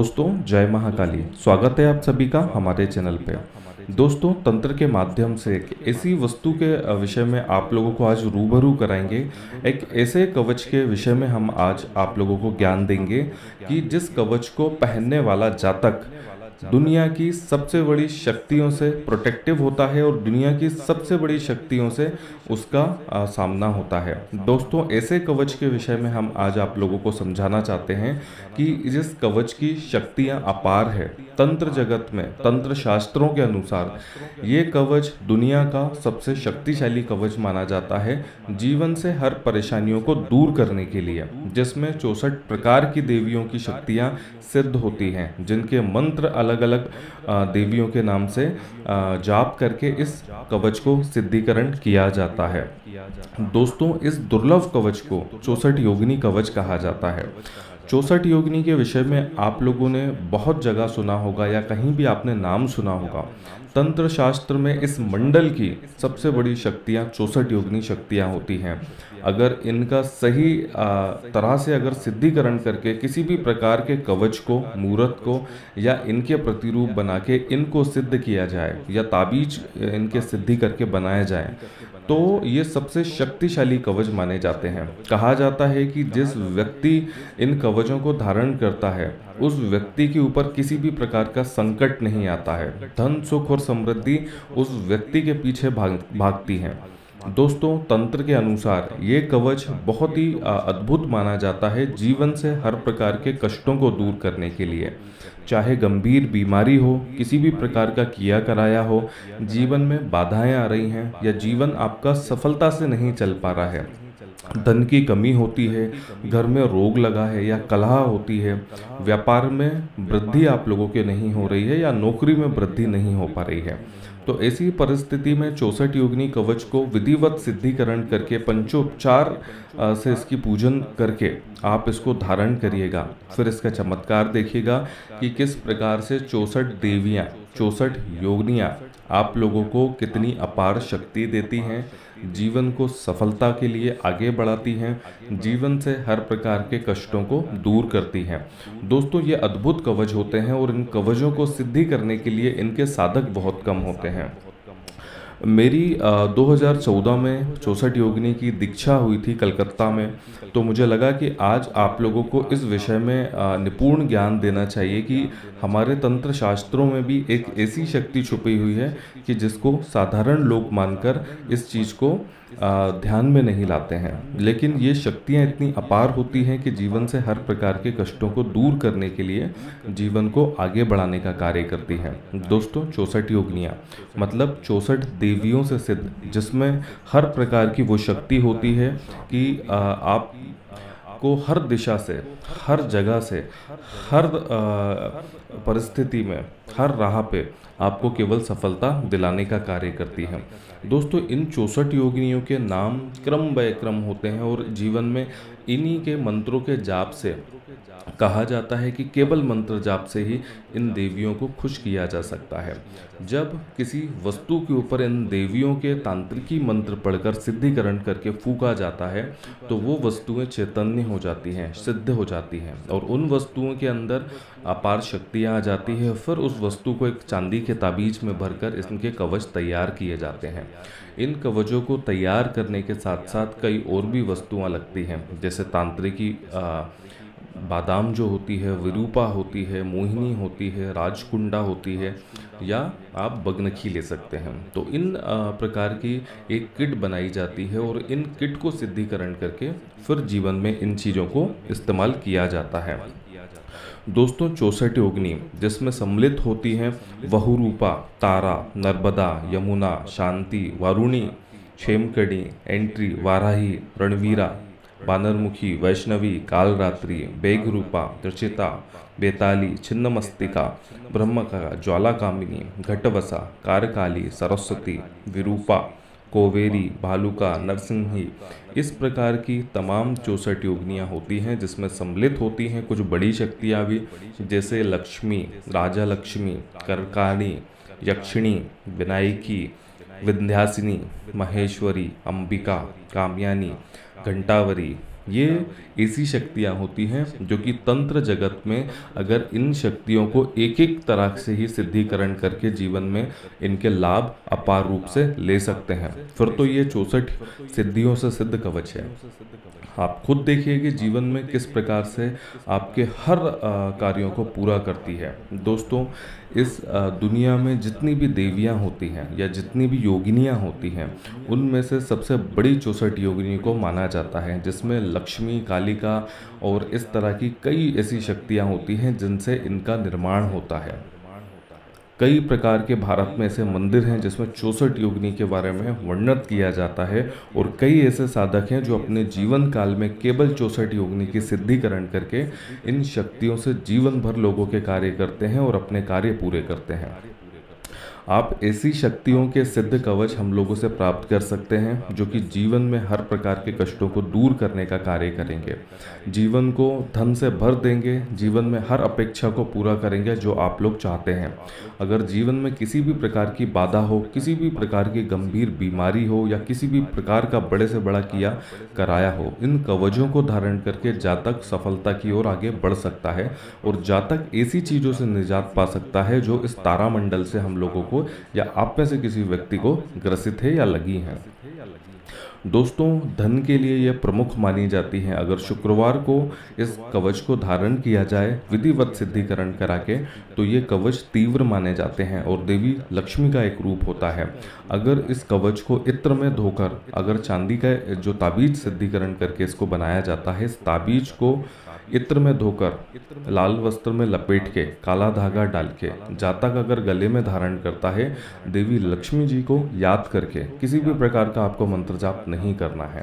दोस्तों जय महाकाली। स्वागत है आप सभी का हमारे चैनल पे। दोस्तों तंत्र के माध्यम से एक ऐसी वस्तु के विषय में आप लोगों को आज रूबरू कराएंगे। एक ऐसे कवच के विषय में हम आज आप लोगों को ज्ञान देंगे कि जिस कवच को पहनने वाला जातक दुनिया की सबसे बड़ी शक्तियों से प्रोटेक्टिव होता है और दुनिया की सबसे बड़ी शक्तियों से उसका सामना होता है। दोस्तों ऐसे कवच के विषय में हम आज आप लोगों को समझाना चाहते हैं कि जिस कवच की शक्तियां अपार है। तंत्र जगत में तंत्र शास्त्रों के अनुसार ये कवच दुनिया का सबसे शक्तिशाली कवच माना जाता है जीवन से हर परेशानियों को दूर करने के लिए, जिसमें 64 प्रकार की देवियों की शक्तियां सिद्ध होती हैं, जिनके मंत्र अलग अलग देवियों के नाम से जाप करके इस कवच को सिद्धिकरण किया जाता है। दोस्तों इस दुर्लभ कवच को 64 योगिनी कवच कहा जाता है। 64 योगिनी के विषय में आप लोगों ने बहुत जगह सुना होगा या कहीं भी आपने नाम सुना होगा। तंत्र शास्त्र में इस मंडल की सबसे बड़ी शक्तियाँ 64 योगिनी शक्तियाँ होती हैं। अगर इनका सही तरह से अगर सिद्धिकरण करके किसी भी प्रकार के कवच को, मूर्त को या इनके प्रतिरूप बना के इनको सिद्ध किया जाए या ताबीज इनके सिद्धि करके बनाया जाए तो ये सबसे शक्तिशाली कवच माने जाते हैं। कहा जाता है कि जिस व्यक्ति इन कवचों को धारण करता है उस व्यक्ति के ऊपर किसी भी प्रकार का संकट नहीं आता है। धन, सुख और समृद्धि उस व्यक्ति के पीछे भागती है। दोस्तों तंत्र के अनुसार ये कवच बहुत ही अद्भुत माना जाता है जीवन से हर प्रकार के कष्टों को दूर करने के लिए। चाहे गंभीर बीमारी हो, किसी भी प्रकार का किया कराया हो, जीवन में बाधाएं आ रही हैं या जीवन आपका सफलता से नहीं चल पा रहा है, धन की कमी होती है, घर में रोग लगा है या कलह होती है, व्यापार में वृद्धि आप लोगों के नहीं हो रही है या नौकरी में वृद्धि नहीं हो पा रही है, तो ऐसी परिस्थिति में 64 योगिनी कवच को विधिवत सिद्धिकरण करके पंचोपचार से इसकी पूजन करके आप इसको धारण करिएगा। फिर इसका चमत्कार देखिएगा कि किस प्रकार से 64 देवियाँ, 64 योगिनियाँ आप लोगों को कितनी अपार शक्ति देती हैं, जीवन को सफलता के लिए आगे बढ़ाती हैं, जीवन से हर प्रकार के कष्टों को दूर करती हैं। दोस्तों ये अद्भुत कवच होते हैं और इन कवचों को सिद्धि करने के लिए इनके साधक बहुत कम होते हैं। मेरी 2014 में 64 योगिनी की दीक्षा हुई थी कलकत्ता में, तो मुझे लगा कि आज आप लोगों को इस विषय में निपुण ज्ञान देना चाहिए कि हमारे तंत्र शास्त्रों में भी एक ऐसी शक्ति छुपी हुई है कि जिसको साधारण लोग मानकर इस चीज़ को ध्यान में नहीं लाते हैं, लेकिन ये शक्तियाँ इतनी अपार होती हैं कि जीवन से हर प्रकार के कष्टों को दूर करने के लिए जीवन को आगे बढ़ाने का कार्य करती हैं। दोस्तों 64 योगिनियाँ मतलब 64 देवियों से सिद्ध, जिसमें हर प्रकार की वो शक्ति होती है कि आप को हर दिशा से, हर जगह से, हर परिस्थिति में, हर राह पे आपको केवल सफलता दिलाने का कार्य करती है। दोस्तों इन 64 योगिनियों के नाम क्रम बाय क्रम होते हैं और जीवन में इन्हीं के मंत्रों के जाप से कहा जाता है कि केवल मंत्र जाप से ही इन देवियों को खुश किया जा सकता है। जब किसी वस्तु के ऊपर इन देवियों के तांत्रिकी मंत्र पढ़कर सिद्धिकरण करके फूंका जाता है तो वो वस्तुएं चैतन्य हो जाती हैं, सिद्ध हो जाती हैं और उन वस्तुओं के अंदर अपार शक्तियाँ आ जाती है। फिर उस वस्तु को एक चांदी के ताबीज में भरकर इनके कवच तैयार किए जाते हैं। इन कवचों को तैयार करने के साथ साथ कई और भी वस्तुएं लगती हैं, जैसे तांत्रिकी बादाम जो होती है, विरूपा होती है, मोहिनी होती है, राजकुंडा होती है या आप बगनखी ले सकते हैं। तो इन प्रकार की एक किट बनाई जाती है और इन किट को सिद्धिकरण करके फिर जीवन में इन चीज़ों को इस्तेमाल किया जाता है। दोस्तों 64 योगिनी जिसमें सम्मिलित होती हैं वहुरूपा, तारा, नर्मदा, यमुना, शांति, वारुणी, क्षेमकड़ी, एंट्री, वाराही, रणवीरा, बानरमुखी, वैष्णवी, कालरात्रि, बेगरूपा, त्रिचिता, बेताली, छिन्नमस्तिका, ब्रह्मका, ज्वालाकामिनी, घटवसा, कारकाली, सरस्वती, विरूपा, कोवेरी, भालुका, नरसिंही, इस प्रकार की तमाम 64 योगिनियाँ होती हैं जिसमें सम्मिलित होती हैं कुछ बड़ी शक्तियाँ भी, जैसे लक्ष्मी, राजा लक्ष्मी, करकाणी, यक्षिणी, विनायकी, विंध्यासिनी, महेश्वरी, अंबिका, काम्यानी, घंटावरी, ये ऐसी शक्तियाँ होती हैं जो कि तंत्र जगत में अगर इन शक्तियों को एक एक तरह से ही सिद्धिकरण करके जीवन में इनके लाभ अपार रूप से ले सकते हैं, फिर तो ये 64 सिद्धियों से सिद्ध कवच है। आप खुद देखिए कि जीवन में किस प्रकार से आपके हर कार्यों को पूरा करती है। दोस्तों, इस दुनिया में जितनी भी देवियां होती हैं या जितनी भी योगिनियां होती हैं, उनमें से सबसे बड़ी 64 योगिनी को माना जाता है, जिसमें लक्ष्मी, कालिका और इस तरह की कई ऐसी शक्तियां होती हैं जिनसे इनका निर्माण होता है। कई प्रकार के भारत में ऐसे मंदिर हैं जिसमें 64 योगिनी के बारे में वर्णित किया जाता है, और कई ऐसे साधक हैं जो अपने जीवन काल में केवल 64 योगिनी की सिद्धिकरण करके इन शक्तियों से जीवन भर लोगों के कार्य करते हैं और अपने कार्य पूरे करते हैं। आप ऐसी शक्तियों के सिद्ध कवच हम लोगों से प्राप्त कर सकते हैं जो कि जीवन में हर प्रकार के कष्टों को दूर करने का कार्य करेंगे, जीवन को धन से भर देंगे, जीवन में हर अपेक्षा को पूरा करेंगे जो आप लोग चाहते हैं। अगर जीवन में किसी भी प्रकार की बाधा हो, किसी भी प्रकार की गंभीर बीमारी हो या किसी भी प्रकार का बड़े से बड़ा किया कराया हो, इन कवचों को धारण करके जातक सफलता की ओर आगे बढ़ सकता है और जातक ऐसी चीज़ों से निजात पा सकता है जो इस तारामंडल से हम लोगों को या आप में से किसी व्यक्ति को ग्रसित है या लगी है। दोस्तों, धन के लिए यह प्रमुख मानी जाती है। अगर शुक्रवार को इस कवच को धारण किया जाए विधिवत सिद्धिकरण करा के, तो ये कवच तीव्र माने जाते हैं और देवी लक्ष्मी का एक रूप होता है। अगर इस कवच को इत्र में धोकर, अगर चांदी का जो ताबीज सिद्धिकरण करके इसको बनाया जाता है, इस ताबीज को इत्र में धोकर लाल वस्त्र में लपेट के काला धागा डाल के जातक अगर गले में धारण करता है, देवी लक्ष्मी जी को याद करके, किसी भी प्रकार का आपको मंत्र जाप नहीं करना है,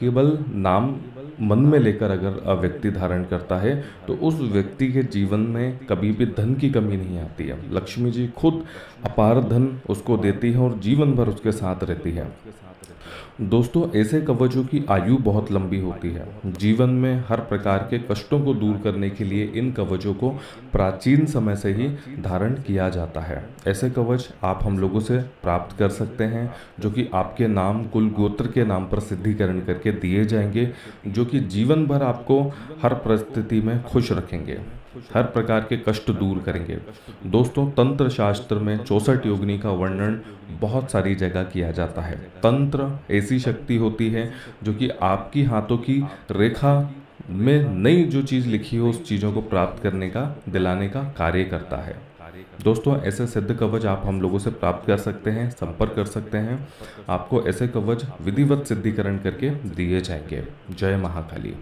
केवल नाम मन में लेकर अगर व्यक्ति धारण करता है तो उस व्यक्ति के जीवन में कभी भी धन की कमी नहीं आती है। लक्ष्मी जी खुद अपार धन उसको देती है और जीवन भर उसके साथ रहती है। दोस्तों, ऐसे कवचों की आयु बहुत लंबी होती है। जीवन में हर प्रकार के कष्टों को दूर करने के लिए इन कवचों को प्राचीन समय से ही धारण किया जाता है। ऐसे कवच आप हम लोगों से प्राप्त कर सकते हैं जो कि आपके नाम, कुल, गोत्र के नाम पर सिद्धिकरण करके दिए जाएंगे, जो कि जीवन भर आपको हर परिस्थिति में खुश रखेंगे, हर प्रकार के कष्ट दूर करेंगे। दोस्तों, तंत्र शास्त्र में 64 योगिनी का वर्णन बहुत सारी जगह किया जाता है। तंत्र ऐसी शक्ति होती है जो कि आपकी हाथों की रेखा में नई जो चीज़ लिखी हो उस चीज़ों को प्राप्त करने का, दिलाने का कार्य करता है। दोस्तों, ऐसे सिद्ध कवच आप हम लोगों से प्राप्त कर सकते हैं, संपर्क कर सकते हैं। आपको ऐसे कवच विधिवत सिद्धिकरण करके दिए जाएंगे। जय महाकाली।